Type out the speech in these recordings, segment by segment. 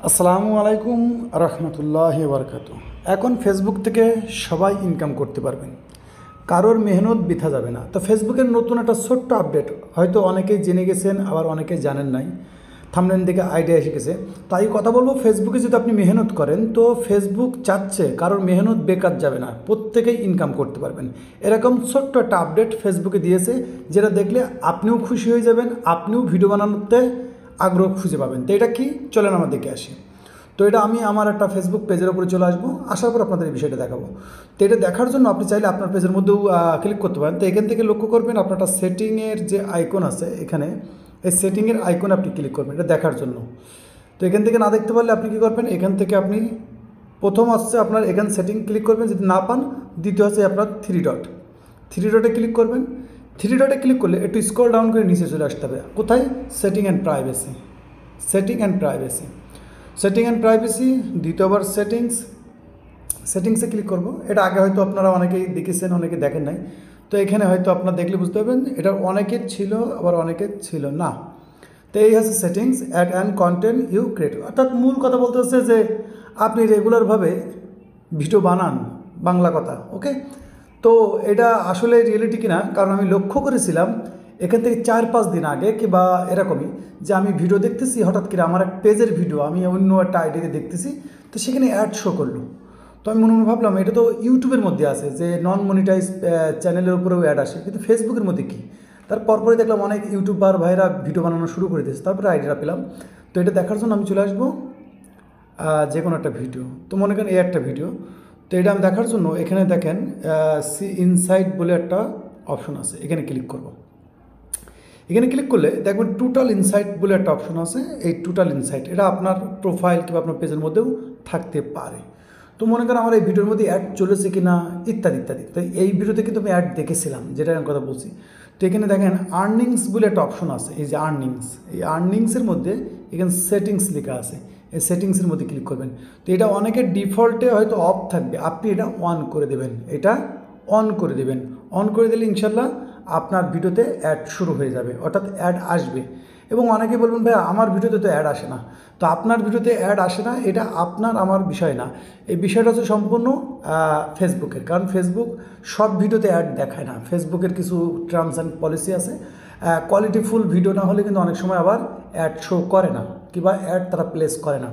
আসসালামু আলাইকুম রহমতুল্লাহি বারকাতু। এখন ফেসবুক থেকে সবাই ইনকাম করতে পারবেন, কারোর মেহনত বৃথা যাবে না। তো ফেসবুকের নতুন একটা ছোট্ট আপডেট হয়তো অনেকেই জেনে গেছেন, আবার অনেকেই জানেন নাই, থাম্বনেল থেকে আইডিয়া এসে গেছে। তাই কথা বলবো, ফেসবুকে যদি আপনি মেহনত করেন তো ফেসবুক চাচ্ছে কারোর মেহনত বেকার যাবে না, প্রত্যেকেই ইনকাম করতে পারবেন। এরকম ছোট্ট একটা আপডেট ফেসবুকে দিয়েছে, যেটা দেখলে আপনিও খুশি হয়ে যাবেন, আপনিও ভিডিও বানানোতে আগ্রহ খুঁজে পাবেন। তো এটা কি, চলেন আমার দেখে আসি। তো এটা আমি আমার একটা ফেসবুক পেজের উপরে চলে আসবো, আসার পর আপনাদের এই বিষয়টা দেখাবো। তো এটা দেখার জন্য আপনি চাইলে আপনার পেজের মধ্যেও ক্লিক করতে পারেন। তো এখান থেকে লক্ষ্য করবেন আপনার একটা সেটিংয়ের যে আইকন আছে, এখানে এই সেটিংয়ের আইকনে আপনি ক্লিক করবেন এটা দেখার জন্য। তো এখান থেকে না দেখতে পারলে আপনি কী করবেন, এখান থেকে আপনি প্রথম হচ্ছে আপনার এখানে সেটিং ক্লিক করবেন, যদি না পান দ্বিতীয় হচ্ছে আপনার থ্রি ডটে ক্লিক করবেন। থ্রি ডটে ক্লিক করলে একটু স্ক্রল ডাউন করে নিচে চলে আসতে হবে। কোথায়? Setting and privacy. দ্বিতীয়বার সেটিংসে ক্লিক করব। এটা আগে হয়তো আপনারা অনেকেই দেখেছেন, অনেকে দেখেন নাই। তো এখানে হয়তো আপনারা দেখলে বুঝতে পারবেন এটা অনেকের ছিল, আবার অনেকের ছিল না। তো এই হচ্ছে settings, ad and content you create. অর্থাৎ মূল কথা বলতে হচ্ছে যে আপনি রেগুলারভাবে ভিডিও বানান, বাংলা কথা। ওকে, তো এটা আসলে রিয়েলিটি কিনা, কারণ আমি লক্ষ্য করেছিলাম এখান থেকে 4-5 দিন আগে কিংবা এরকমই, যে আমি ভিডিও দেখতেছি, হঠাৎ করে আমার এক পেজের ভিডিও আমি অন্য একটা আইডিতে দেখতেছি, তো সেখানে অ্যাড শো করলো। তো আমি মনে মনে ভাবলাম এটা তো ইউটিউবের মধ্যে আছে, যে নন মনিটাইজ চ্যানেলের উপরেও অ্যাড আসে, কিন্তু ফেসবুকের মধ্যে কী? তারপরে দেখলাম অনেক ইউটিউবার ভাইরা ভিডিও বানানো শুরু করে দিয়েছে, তারপরে আইডিয়াটা পেলাম। তো এটা দেখার জন্য আমি চলে আসবো যে কোনো একটা ভিডিও। তো মনে করেন এই একটা ভিডিও, তো এটা আমি দেখার জন্য এখানে দেখেন সি ইনসাইট বলে একটা অপশন আছে, এখানে ক্লিক করব। এখানে ক্লিক করলে দেখবেন টোটাল ইনসাইট বলে একটা অপশন আছে। এই টোটাল ইনসাইট এটা আপনার প্রোফাইল কিংবা আপনার পেজের মধ্যেও থাকতে পারে। তো মনে করেন আমার এই ভিডিওর মধ্যে অ্যাড চলেছে কি না, ইত্যাদি ইত্যাদি। তো এই ভিডিওতে কিন্তু আমি অ্যাড দেখেছিলাম, যেটা আমি কথা বলছি। তো এখানে দেখেন আর্নিংস বলে একটা অপশন আছে, এই যে আর্নিংস, এই আর্নিংসের মধ্যে এখানে সেটিংস লেখা আছে, এই সেটিংসের মধ্যে ক্লিক করবেন। তো এটা অনেকের ডিফল্টে হয়তো অফ থাকবে, আপনি এটা অন করে দেবেন। অন করে দিলে ইনশাল্লাহ আপনার ভিডিওতে অ্যাড শুরু হয়ে যাবে, অর্থাৎ অ্যাড আসবে। এবং অনেকে বলবেন ভাই আমার ভিডিওতে তো অ্যাড আসে না। তো আপনার ভিডিওতে অ্যাড আসে না, এটা আপনার আমার বিষয় না। এই বিষয়টা হচ্ছে সম্পূর্ণ ফেসবুকের, কারণ ফেসবুক সব ভিডিওতে অ্যাড দেখায় না। ফেসবুকের কিছু টার্মস অ্যান্ড পলিসি আছে, কোয়ালিটিফুল ভিডিও না হলে কিন্তু অনেক সময় আবার অ্যাড শো করে না, কিংবা অ্যাড তারা প্লেস করে না।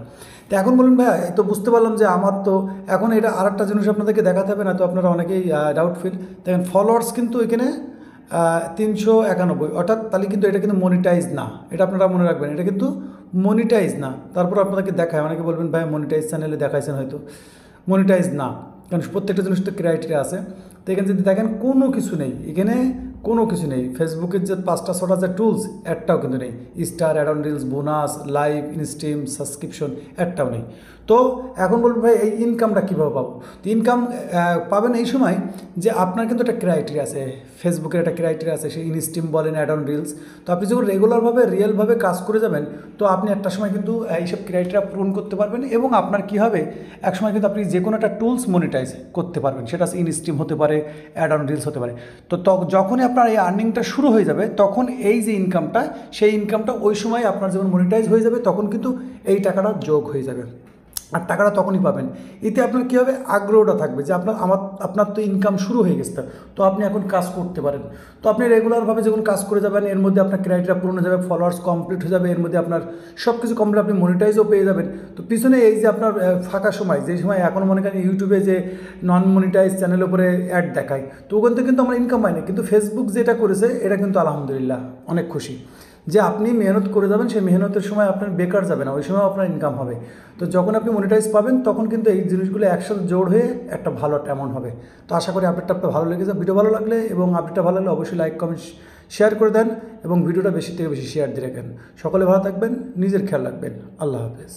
তো এখন বলুন ভাই, তো বুঝতে পারলাম যে আমার তো এখন এটা আর একটা জিনিস আপনাদেরকে দেখাতে হবে না, তো আপনারা অনেকেই ডাউটফুল। দেখেন ফলোয়ার্স কিন্তু এখানে 391, অর্থাৎ তাহলে কিন্তু এটা কিন্তু মনিটাইজ না, এটা আপনারা মনে রাখবেন, এটা কিন্তু মনিটাইজ না। তারপর আপনাদেরকে দেখায়, অনেকে বলবেন ভাই মনিটাইজ চ্যানেলে দেখাইছেন, হয়তো মনিটাইজ না, কারণ প্রত্যেকটা জিনিস তো ক্রাইটেরিয়া আছে। তো এখানে যদি দেখেন কোনো কিছু নেই, এখানে কোনো কিছু নেই। ফেসবুকের যে 5টা-6টা যে টুলস, একটাও কিন্তু নেই। Stars, ad on reels, bonus, live, instream, subscription, একটাও নেই। তো এখন বলবেন ভাই এই ইনকামটা কীভাবে পাবো? তো ইনকাম পাবেন এই সময় যে আপনার কিন্তু একটা ক্রাইটেরিয়া আছে, ফেসবুকের একটা ক্রাইটেরিয়া আছে, সেই ইনস্ট্রিম বলেন, অ্যাড অন রিলস। তো আপনি যখন রেগুলারভাবে রিয়েলভাবে কাজ করে যাবেন, তো আপনি একটা সময় কিন্তু এইসব ক্রাইটেরিয়া পূরণ করতে পারবেন, এবং আপনার কী হবে, এক সময় কিন্তু আপনি যে কোনো একটা টুলস মনিটাইজ করতে পারবেন। সেটা ইনস্ট্রিম হতে পারে, অ্যাড অন রিলস হতে পারে। তো যখনই আপনার এই আর্নিংটা শুরু হয়ে যাবে, তখন এই যে ইনকামটা, সেই ইনকামটা ওই সময় আপনার যখন মনিটাইজ হয়ে যাবে, তখন কিন্তু এই টাকাটা যোগ হয়ে যাবে, আর টাকাটা তখনই পাবেন। এতে আপনার কী হবে, আগ্রহটা থাকবে যে আপনার তো ইনকাম শুরু হয়ে গেছে, তো আপনি এখন কাজ করতে পারেন। তো আপনি রেগুলারভাবে যখন কাজ করে যাবেন, এর মধ্যে আপনার ক্রাইটেরিয়া পূরণ হয়ে যাবে, ফলোয়ার্স কমপ্লিট হয়ে যাবে, এর মধ্যে আপনার সব কিছু কমপ্লিট, আপনি মনিটাইজও পেয়ে যাবেন। তো পিছনে এই যে আপনার ফাঁকা সময়, যে সময় এখন মনে করেন ইউটিউবে যে নন মনিটাইজ চ্যানেলের উপরে অ্যাড দেখায়, তো ওখান থেকে কিন্তু আমরা ইনকাম পাই না, কিন্তু ফেসবুক যেটা করেছে এটা কিন্তু আলহামদুলিল্লাহ অনেক খুশি যে আপনি মেহনত করে যাবেন, সেই মেহনতের সময় আপনার বেকার যাবে না, ওই সময় আপনার ইনকাম হবে। তো যখন আপনি মনিটাইজ পাবেন, তখন কিন্তু এই জিনিসগুলো একসাথে জোড় হয়ে একটা ভালো অ্যামাউন্ট হবে। তো আশা করি আপডেটটা আপনার ভালো লেগেছে। ভিডিও ভালো লাগলে এবং আপডেটটা ভালো লাগলে অবশ্যই লাইক, কমেন্ট, শেয়ার করে দেন, এবং ভিডিওটা বেশি থেকে বেশি শেয়ার দিয়ে রাখেন। সকলে ভালো থাকবেন, নিজের খেয়াল রাখবেন। আল্লাহ হাফেজ।